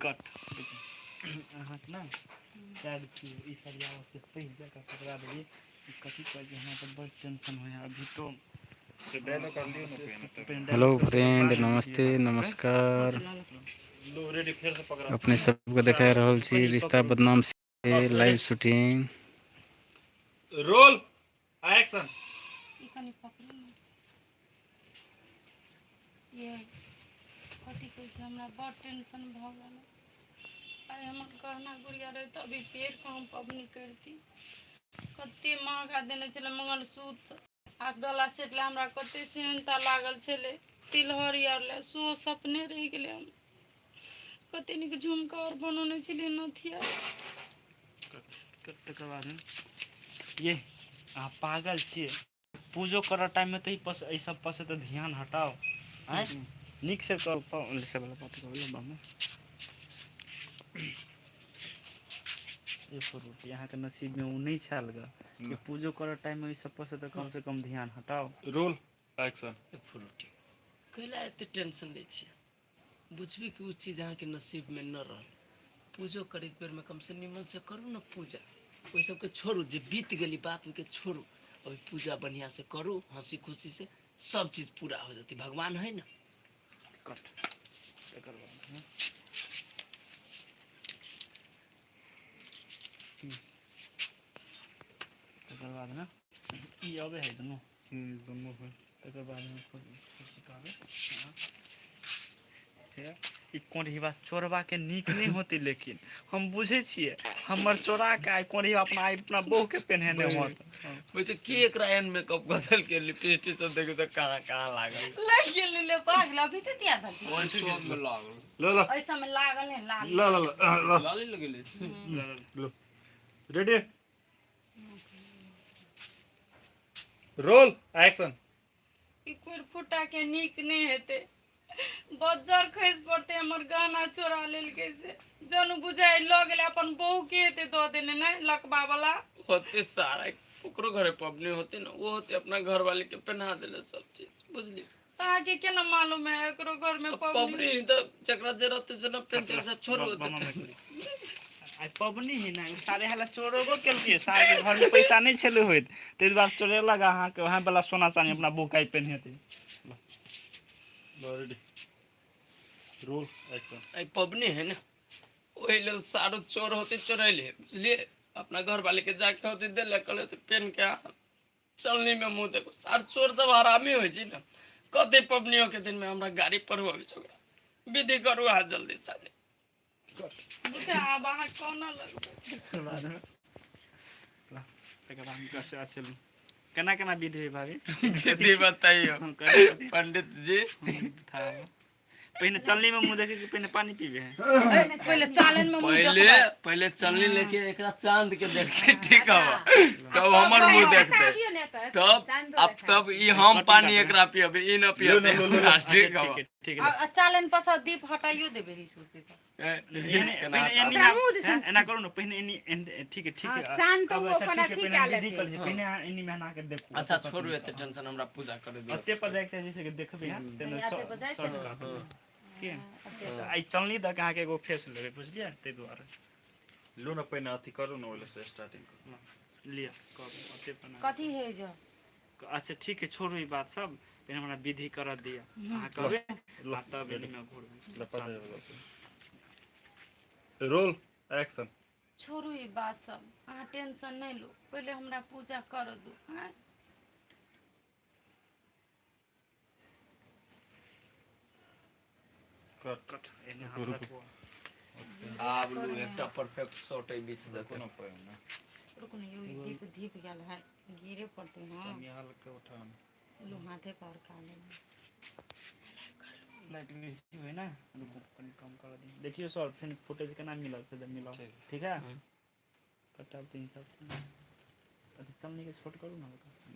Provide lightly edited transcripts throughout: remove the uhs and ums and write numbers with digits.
Cut अहाँ ना कैद की ई सरियाओं से पहले का पकड़ा देलिए कथी कर जे हमरा तो बड़ टेंशन होय अभी तो हेलो फ्रेंड, नमस्ते नमस्कार। अपने सबको देखा रहल छी रिश्ता बदनाम से लाइव शूटिंग। Roll action. ये कथी कहै छै हमरा बड़ टेंशन भऽ गेल। आइ हमर गहना गुड़िया रहे तऽ अभी पेड़ के हम पबनी करती कते महंगा देने छले मंगलसूत्र आ गला सेट ले हमरा कते सेहनता लागल छले तिलहर आर ले सो सपने रह गेले। हम कते नीक झुमका और बनौने छलिए नथिया तकर बाद ये अहाँ पागल छिए पूजो कर टाइम में तो ई सब पर से तो ध्यान हटाओ। आय निक से कर से वाला बात कर बाबू ये फ्रूट यहाँ के नसीब में उ नहीं छाल ग कि पूजो कर टाइम में ई सब पर से तो कम से कम ध्यान हटाओ। Roll action. फ्रूट कैला एते टेंशन ले छी बुझबी कि उ चीज अहाँ के नसीब में न रह पूजो करे बेर में कम से निमन से करू ना पूजा ओइ सब के छोड़ू जे बीत गेली बात के छोड़ू अभी पूजा बढ़िया से करू हंसी खुशी से सब चीज पूरा हो जाती भगवान है ना। कट तकर बाद तकर बाद ना ई अबे है दोनों है तकर बाद में खुशी कहबे हां ई कोढ़ीवा चोरवा के नीक नहीं होती लेकिन हम बुझे छिए हमर चोरा के आई कोढ़ी अपना बहू के पहने होत मुझे के एकरा एन मेकअप बदल के लिपस्टिक सब देखो त कहां लागल लग गेल ले पागला भी ते तिया था ओइ सब में लागल लो ऐसा में लागल है लाल लो लाली लगेले छै लो रेडी रोल एक्शन। ई कुर फुटा के नीक नहीं हेते बज्जर खैस पड़ते हमर गहना चोरा लेल कैसे जनु बुझाई ल गेले अपन बहू के हेते द देने नहीं लकबा वाला होते सारा ओकरो घरे पबनी होते ना वो होते अपना घर वाले के पहना देले सब चीज बुझली ता के केना मालूम है एकरो घर में पबनी त चकरा जरूरत से न पहनते से छोड़ो आई पबनी ही ना सारे हला चोरबो केलके सारे घर में पैसा नहीं छले होइत ते बार चोरे लगा अहाँ के वहां वाला सोना चांदी अपना बुकाई पहनते रेडी रोल एक्शन। आई पबनी है ना ओही लेल सारो चोर होते चोरैले बुझलिए अपना घर वाले के जाके होते दे ले कले तो पेन के चलनी में मुंह देखो सार चोर सब हरामी होय छी ना कते पबनियों के दिन में हमरा गाड़ी पर होवे छोकरा विधि करू हाथ जल्दी साले बुझा अब अहाँ कोना लग तकर बाद कैसे चलू केना केना विधि है भाभी विधि बताइयो पंडित जी था पहले चलनी में मुंह देखे कि पहले पानी पीबे है पहले चालन में मुंह पहले चलनी लेके एकरा चांद के देखते ठीक है तब हमर मुंह देखते तब ई हम पानी एकरा पियबे ई न पियबे ठीक है ठीक है चालन पर से दीप हटाइयो देबे रिसु के एना करू न पहले एनी ठीक है चांद तो अपन अथी का ले पहले एनी मेहना के देखू अच्छा छोड़ू एते टेंशन हमरा पूजा करे दो अते पर देख जैसे कि देखबे हां तेने शॉर्ट के आई चलनी द कहां के एगो फेस लेबे बुझलिए ते द्वारा लो न पहिने अथी करू न ओले से स्टार्टिंग करू लिया करू अते पर कथी है जो अच्छा ठीक है छोड़ू ई बात सब पहले हमरा विधि कर दिया अहाँ कहबे लाता बेली में घोर रोल एक्शन। छोड़ू ई बात सब अहाँ टेंशन नहीं लो पहले हमरा पूजा कर दो हां कट एने हाथ आब लो एकटा परफेक्ट शॉट है बीच देखो न पाए ना रुको न यो दीप दीप गेल है गिरे पड़ते हां निहाल के उठा लो हाथे पर का ले लाइट बेसी है ना रुको कम कर दी देखिए सर फिर फुटेज केना मिला से मिला ठीक है कटा 3 सब अभी चलने के शॉट करू ना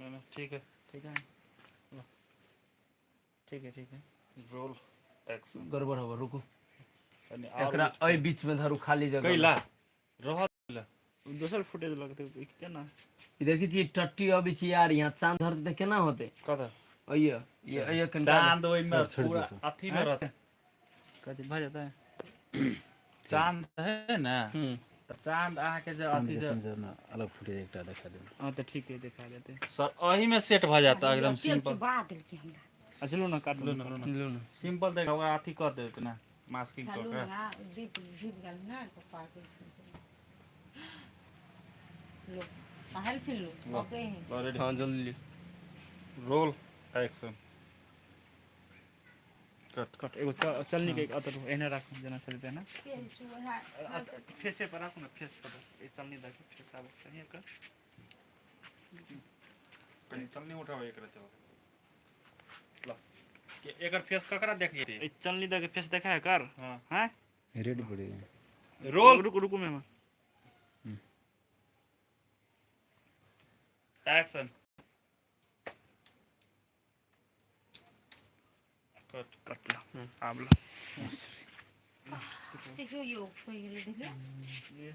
ना ठीक है ठीक है ठीक है रोल एक्शन। गड़बड़ हो रुको अनि एकरा ए बीच में धरू खाली जगह कैला रहत दोसर फुटेज लगते देखते ना देखी छी टट्टी अभी छी यार यहाँ चांद धरते तो केना होते कथा ये चांद ओइ में पूरा अथी में रहते कथी भ जाता है चांद है ना हम्म तो चांद आके जो चांद अथी के जो समझाना अलग फुटेज एकटा देखा दे हाँ तो ठीक है दिखा देते सर वही में सेट भ जाता एकदम सिंपल अच्छा लो ना काट लो ना लो ना सिंपल देख ओकरा अथी कर देते ना मास्किंग कर के रेडी हाँ जल्दी रोल एक्शन कट कट एगो चलनी के अतर एने राखू जना चलते ना फेसे पर राखू ना फेस पर ए चलनी देखो फेस आवे चाहिए कर कहीं चलनी उठाओ एक रहते हो लो कि एकर फेस ककरा देखिए ए चलनी देके फेस देखा है कर हां हैं रेडी पड़ेगा रोल रुको रुको मैं एक्शन कट कट ला आब ला देखियो यो पहिले देखियो ये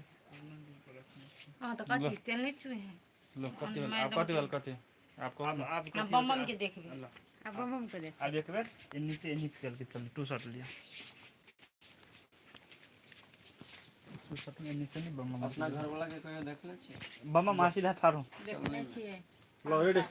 हां तो कथि तेल नहीं छुए हैं लो कटी वाला आप कटी वाला कटी आपको आप ना बम के देखबे अब हम को देख अब एक बार इन्हीं से इन्हीं चल के चल टू शॉट लिया टू शॉट में इन्हीं से नहीं बम अपना घर वाला के कहियो देखले छी बम मासी धा थारो देखले छिए लो रेडी